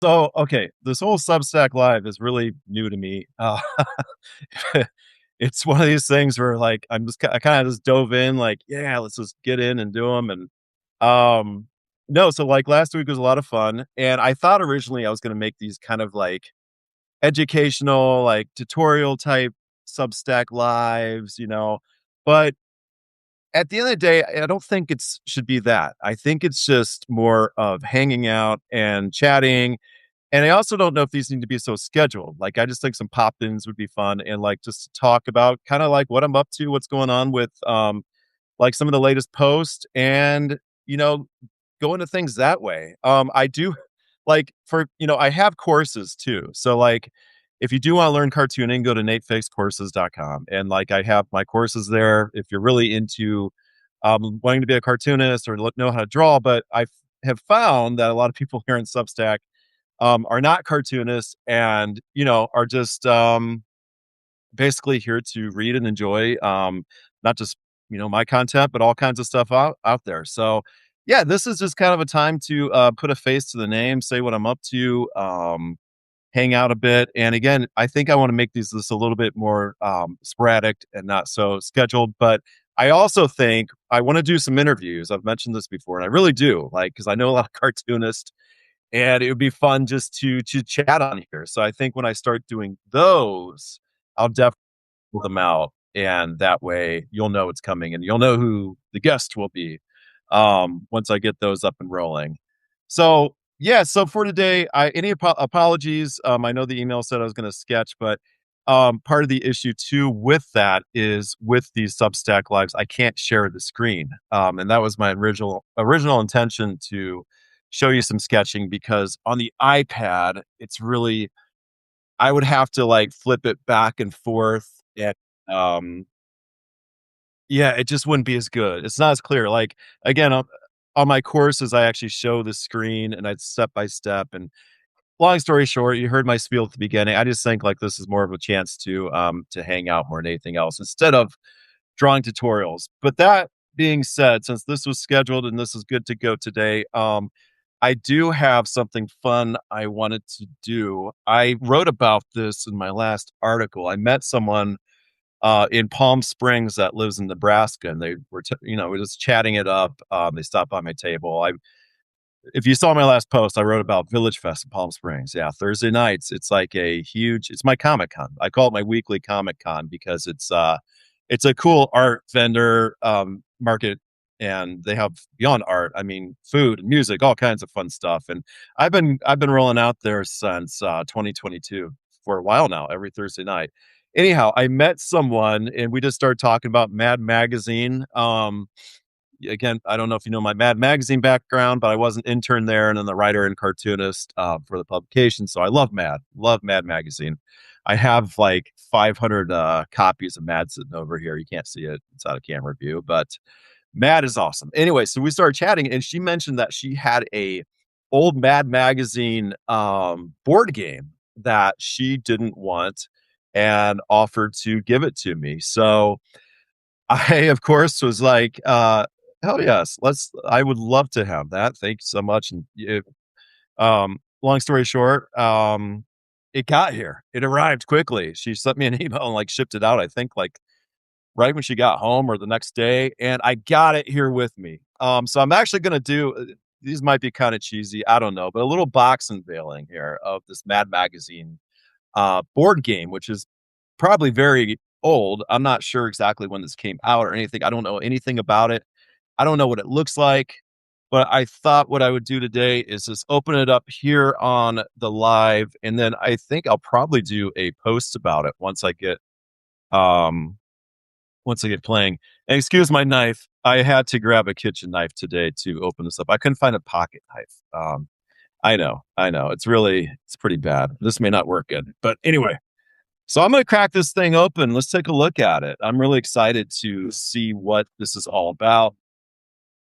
So, okay, this whole Substack Live is really new to me. It's one of these things where, like, I kind of just dove in, like, yeah, let's just get in and do them. And um, no, so like last week was a lot of fun, and I thought originally I was going to make these kind of like educational, like tutorial type Substack lives, but at the end of the day, I don't think it's should be that. I think it's just more of hanging out and chatting, and I also don't know if these need to be so scheduled. Like, I just think some pop-ins would be fun, and, like, just to talk about kinda, like, what I'm up to, what's going on with, like, some of the latest posts and, you know, go into things that way. I do like, I have courses too. So, like, if you do wanna learn cartooning, go to natefakescourses.com, and, like, I have my courses there if you're really into, wanting to be a cartoonist or know how to draw, but I have found that a lot of people here in Substack are not cartoonists and, are just basically here to read and enjoy not just, my content, but all kinds of stuff out there. So, yeah, this is just kind of a time to put a face to the name, say what I'm up to, hang out a bit. And again, I think I want to make these just a little bit more sporadic and not so scheduled. But I also think I want to do some interviews. I've mentioned this before, and I really do, like, because I know a lot of cartoonists and it would be fun just to chat on here. So I think when I start doing those, I'll definitely pull them out, and that way you'll know it's coming, and you'll know who the guest will be once I get those up and rolling. So yeah, so for today, any apologies. I know the email said I was going to sketch, but part of the issue too with that is with these Substack lives, I can't share the screen, and that was my original intention to show you some sketching because on the iPad, it's really I would have to like flip it back and forth and um yeah, it just wouldn't be as good. It's not as clear. Like again, on my courses, I actually show the screen and I'd step by step. And long story short, you heard my spiel at the beginning. I just think like this is more of a chance to hang out more than anything else instead of drawing tutorials. But that being said, since this was scheduled and this is good to go today, I do have something fun I wanted to do. I wrote about this in my last article. I met someone in Palm Springs that lives in Nebraska, and they were, we're just chatting it up. They stopped by my table. If you saw my last post, I wrote about Village Fest in Palm Springs. Yeah, Thursday nights. It's like it's my Comic Con. I call it my weekly Comic Con because it's a cool art vendor market, and they have beyond art. I mean, food and music, all kinds of fun stuff. And I've been rolling out there since 2022 for a while now, every Thursday night. Anyhow, I met someone and we just started talking about Mad Magazine. Again, I don't know if you know my Mad Magazine background, but I was an intern there and then the writer and cartoonist for the publication. So I love Mad Magazine. I have like 500 copies of Mad sitting over here. You can't see it; it's out of camera view, but Mad is awesome. Anyway, so we started chatting, and she mentioned that she had a old Mad Magazine board game that she didn't want and offered to give it to me. So I, of course, was like, hell yes, I would love to have that. Thank you so much. And long story short, it got here. It arrived quickly. She sent me an email and like shipped it out, I think like right when she got home or the next day. And I got it here with me. So I'm actually going to do, these might be kind of cheesy. I don't know, but a little box unveiling here of this Mad Magazine board game, which is probably very old. I'm not sure exactly when this came out or anything. I don't know anything about it. I don't know what it looks like, but I thought what I would do today is just open it up here on the live, and then I think I'll probably do a post about it um once I get playing. And excuse my knife. I had to grab a kitchen knife today to open this up. I couldn't find a pocket knife. I know. It's pretty bad. This may not work good, but anyway. So I'm going to crack this thing open. Let's take a look at it. I'm really excited to see what this is all about,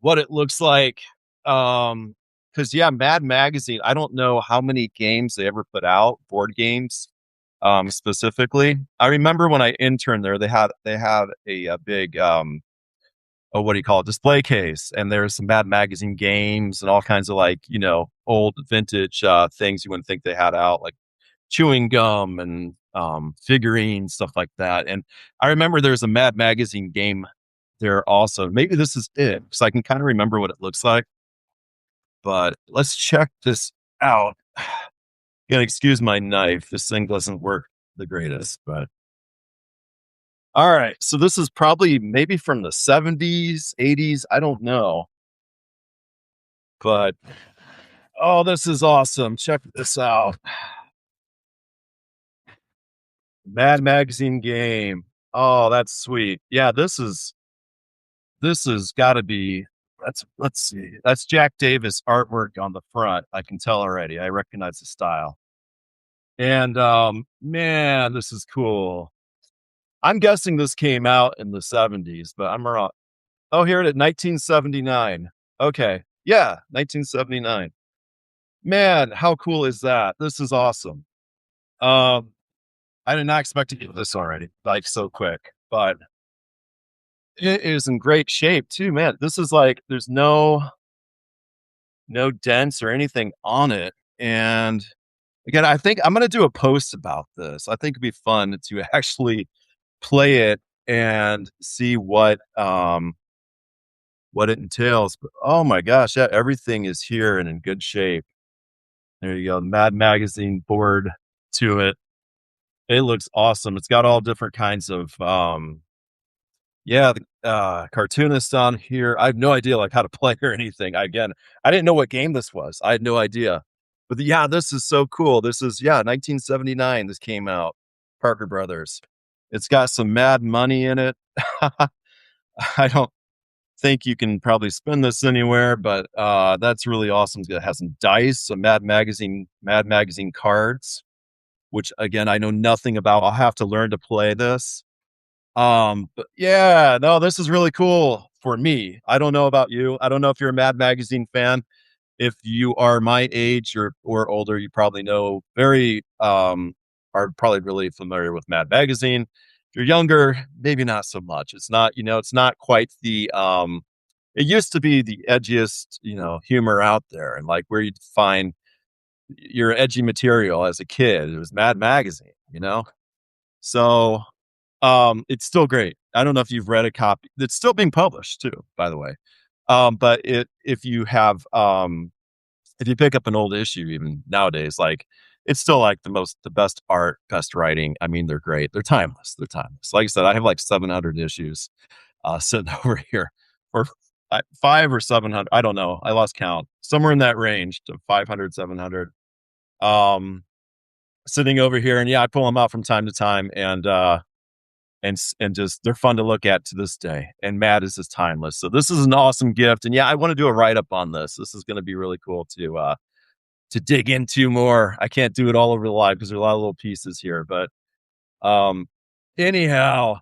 what it looks like. Because yeah, Mad Magazine. I don't know how many games they ever put out, board games, specifically. I remember when I interned there, they had a big what do you call it, display case, and there's some Mad Magazine games and all kinds of like old vintage things you wouldn't think they had out, like chewing gum and figurines, stuff like that. And I remember there's a Mad Magazine game there also. Maybe this is it because I can kind of remember what it looks like. But let's check this out. You gotta excuse my knife. This thing doesn't work the greatest, but all right. So this is probably maybe from the 70s, 80s. I don't know. But oh, this is awesome. Check this out. Mad Magazine game. Oh, that's sweet. Yeah, this is gotta be let's see. That's Jack Davis artwork on the front. I can tell already. I recognize the style. And man, this is cool. I'm guessing this came out in the 70s, but I'm wrong. Oh, here it is, 1979. Okay. Yeah, 1979. Man, how cool is that? This is awesome. Um, I did not expect to get this already, like so quick, but it is in great shape too, man. This is like there's no dents or anything on it. And again, I think I'm gonna do a post about this. I think it'd be fun to actually play it and see what it entails. But oh my gosh, yeah, everything is here and in good shape. There you go. Mad Magazine board to it. It looks awesome. It's got all different kinds of yeah, the cartoonists on here. I have no idea like how to play or anything. Again, I didn't know what game this was. I had no idea. But yeah, this is so cool. This is 1979 this came out. Parker Brothers. It's got some mad money in it. I don't think you can probably spend this anywhere, but that's really awesome. It has some dice, some Mad Magazine cards, which again I know nothing about. I'll have to learn to play this. But yeah, no, this is really cool for me. I don't know about you. I don't know if you're a Mad Magazine fan. If you are my age or older, you probably know very are probably really familiar with Mad Magazine. If you're younger, maybe not so much. It's not, it's not quite the it used to be the edgiest, humor out there and like where you'd find your edgy material as a kid. It was Mad Magazine. So it's still great. I don't know if you've read a copy. It's still being published too, by the way. But if you pick up an old issue even nowadays, like it's still like the best art, best writing. I mean, they're great. They're timeless. They're timeless. Like I said, I have like 700 issues sitting over here for five or 700. I don't know. I lost count. Somewhere in that range to 500, 700. Um, sitting over here, and yeah, I pull them out from time to time, and just they're fun to look at to this day. And Matt is just timeless. So this is an awesome gift. And yeah, I want to do a write up on this. This is going to be really cool to dig into more. I can't do it all over the live because there's a lot of little pieces here, but um, anyhow.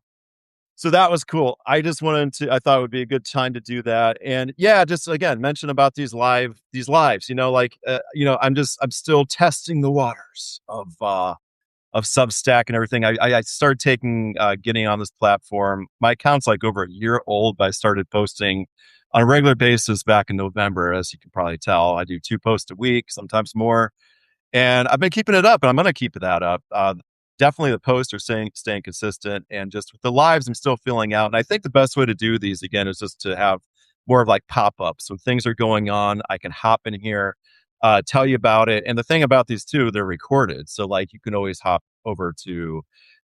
So that was cool. I thought it would be a good time to do that. And yeah, just again, mention about these lives, I'm still testing the waters of Substack and everything. I started getting on this platform. My account's like over a year old, but I started posting on a regular basis back in November. As you can probably tell, I do 2 posts a week, sometimes more. And I've been keeping it up, and I'm going to keep that up. Definitely the posts are staying consistent, and just with the lives, I'm still filling out. And I think the best way to do these again is just to have more of like pop ups when things are going on. I can hop in here, tell you about it. And the thing about these too, they're recorded, so like you can always hop over to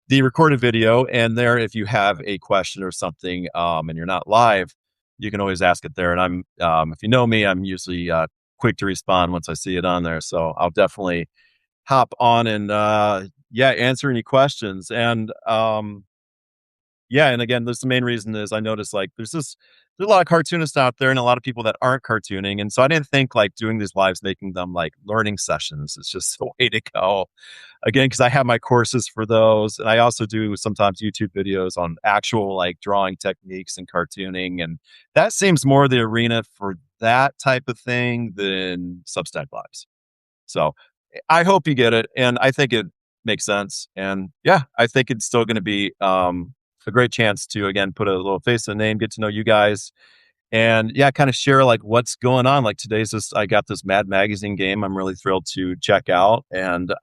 the recorded video, and there, if you have a question or something, and you're not live, you can always ask it there. And if you know me, I'm usually quick to respond once I see it on there. So I'll definitely hop on and answer any questions. And and again, this the main reason is I noticed like there's a lot of cartoonists out there and a lot of people that aren't cartooning. And so I didn't think like doing these lives, making them like learning sessions. It's just the way to go. Again, because I have my courses for those. And I also do sometimes YouTube videos on actual like drawing techniques and cartooning. And that seems more the arena for that type of thing than Substack lives. So I hope you get it. And I think it makes sense. And yeah, I think it's still going to be a great chance to again put a little face and name, get to know you guys, and yeah, kind of share like what's going on. Like today's this, I got this Mad Magazine game. I'm really thrilled to check out, and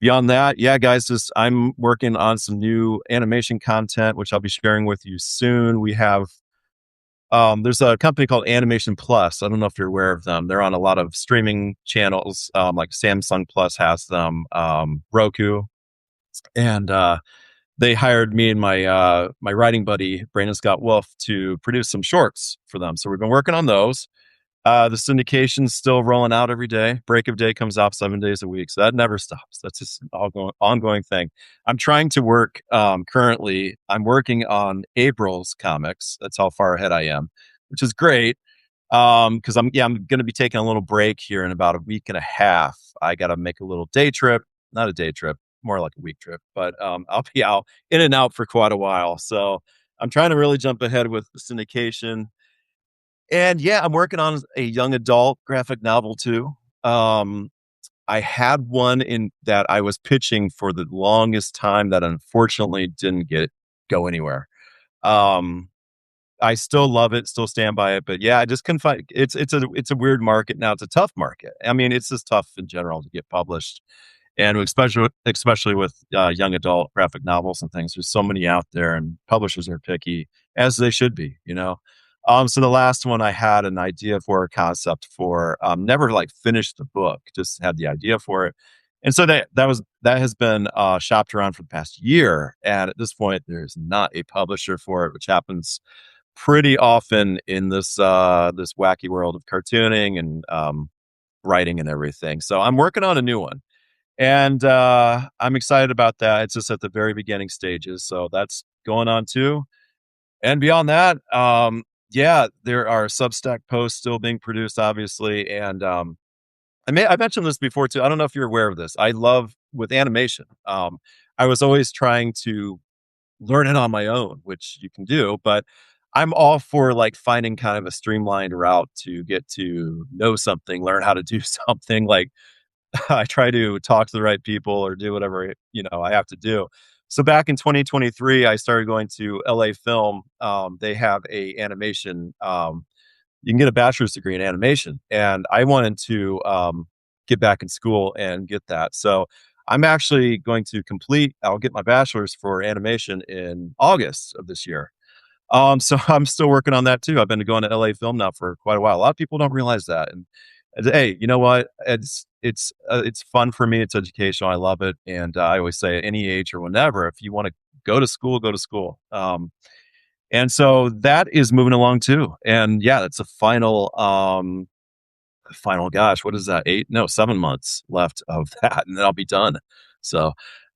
beyond that, yeah, guys, just I'm working on some new animation content, which I'll be sharing with you soon. We have there's a company called Animation Plus. I don't know if you're aware of them. They're on a lot of streaming channels, like Samsung Plus has them, Roku, and they hired me and my writing buddy Brandon Scott Wolf to produce some shorts for them. So we've been working on those. The syndication's still rolling out every day. Break of Day comes out 7 days a week, so that never stops. That's just an ongoing thing. I'm trying to work currently. I'm working on April's comics. That's how far ahead I am, which is great. Because I'm going to be taking a little break here in about a week and a half. I got to make a little day trip, not a day trip, more like a week trip, but I'll be out in and out for quite a while. So I'm trying to really jump ahead with the syndication. And yeah, I'm working on a young adult graphic novel too. Um, I had one in that I was pitching for the longest time that unfortunately didn't go anywhere. Um, I still love it, still stand by it, but yeah, I just couldn't find it's a weird market now. It's a tough market. I mean, it's just tough in general to get published, and especially with young adult graphic novels and things. There's so many out there, and publishers are picky, as they should be. So the last one I had an idea for a concept for, never like finished the book, just had the idea for it, and so that has been shopped around for the past year, and at this point, there's not a publisher for it, which happens pretty often in this wacky world of cartooning and writing and everything. So I'm working on a new one, and I'm excited about that. It's just at the very beginning stages, so that's going on too. And beyond that, yeah, there are Substack posts still being produced, obviously, and I mentioned this before too. I don't know if you're aware of this. I love with animation. I was always trying to learn it on my own, which you can do, but I'm all for like finding kind of a streamlined route to get to know something, learn how to do something. Like I try to talk to the right people or do whatever, I have to do. So back in 2023, I started going to LA Film. They have a animation. You can get a bachelor's degree in animation, and I wanted to get back in school and get that. So I'm actually going to complete. I'll get my bachelor's for animation in August of this year. So I'm still working on that too. I've been going to LA Film now for quite a while. A lot of people don't realize that. And hey, you know what? It's fun for me. It's educational. I love it. And I always say at any age or whenever, if you want to go to school, go to school. And so that is moving along too. And yeah, that's a final, gosh, what is that? 7 months left of that, and then I'll be done. So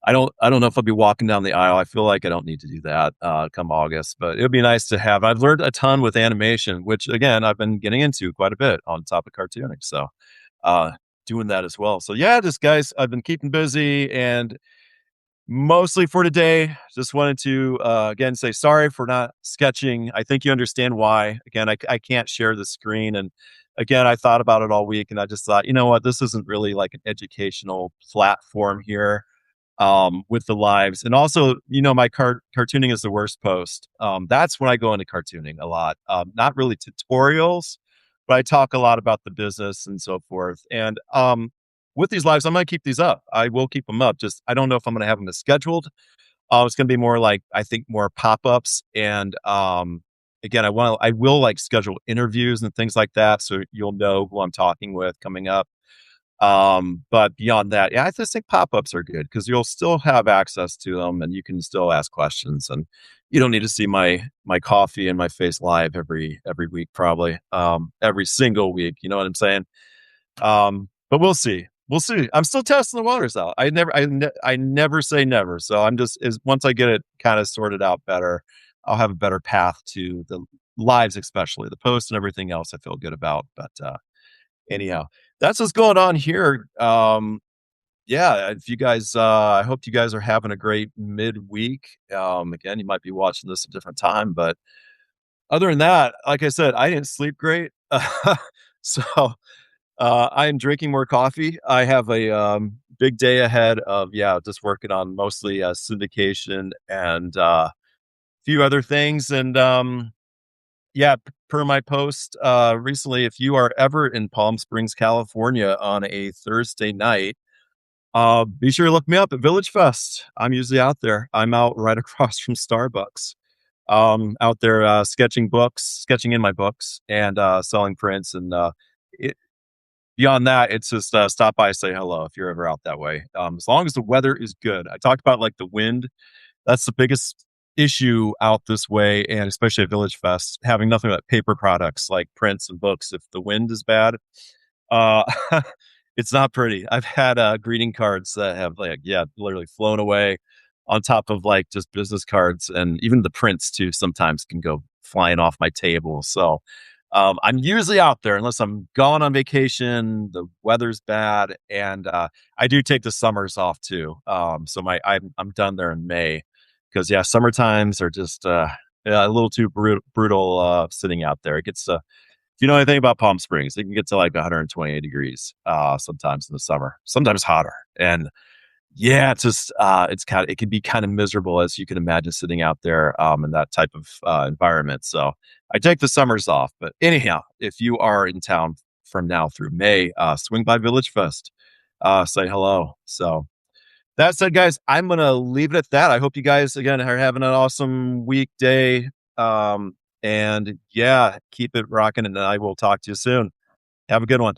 I don't know if I'll be walking down the aisle. I feel like I don't need to do that come August, but it would be nice to have. I've learned a ton with animation, which again I've been getting into quite a bit on top of cartooning. So uh doing that as well. So yeah, just guys, I've been keeping busy, and mostly for today, just wanted to again say sorry for not sketching. I think you understand why. Again, I can't share the screen, and again, I thought about it all week, and I just thought, you know what, this isn't really like an educational platform here with the lives. And also, my cartooning is the worst post. That's when I go into cartooning a lot. Not really tutorials, but I talk a lot about the business and so forth. And with these lives, I'm going to keep these up. I will keep them up. Just I don't know if I'm going to have them as scheduled. It's going to be more like I think more pop ups. And again, I will like schedule interviews and things like that, so you'll know who I'm talking with coming up. But beyond that, yeah, I just think pop-ups are good because you'll still have access to them and you can still ask questions, and you don't need to see my coffee and my face live every week, probably. Every single week, you know what I'm saying? But we'll see. We'll see. I'm still testing the waters out. I never say never. So I'm just once I get it kind of sorted out better, I'll have a better path to the lives, especially the posts and everything else I feel good about. But anyhow, that's what's going on here. Yeah, if you guys, I hope you guys are having a great midweek. Again, you might be watching this at a different time, but other than that, like I said, I didn't sleep great. So I am drinking more coffee. I have a big day ahead of, yeah, just working on mostly syndication and a few other things. And yeah, per my post recently, if you are ever in Palm Springs, California on a Thursday night, be sure to look me up at Village Fest. I'm usually out there. I'm out right across from Starbucks. Out there sketching in my books and selling prints. And it, beyond that, it's just stop by, say hello if you're ever out that way. As long as the weather is good. I talked about like the wind. That's the biggest issue out this way, and especially at Village Fest, having nothing but paper products like prints and books. If the wind is bad, uh, it's not pretty. I've had greeting cards that have like, yeah, literally flown away on top of like just business cards, and even the prints too. Sometimes can go flying off my table. So I'm usually out there unless I'm gone on vacation. The weather's bad, and I do take the summers off too. So I'm done there in May because yeah, summer times are just yeah, a little too brutal sitting out there. It gets if you know anything about Palm Springs, it can get to like 128 degrees sometimes in the summer, sometimes hotter. And yeah, it's just it can be kind of miserable as you can imagine sitting out there in that type of environment. So I take the summers off. But anyhow, if you are in town from now through May, swing by Village Fest, say hello. So that said, guys, I'm gonna leave it at that. I hope you guys again are having an awesome weekday. And yeah, keep it rocking, and I will talk to you soon. Have a good one.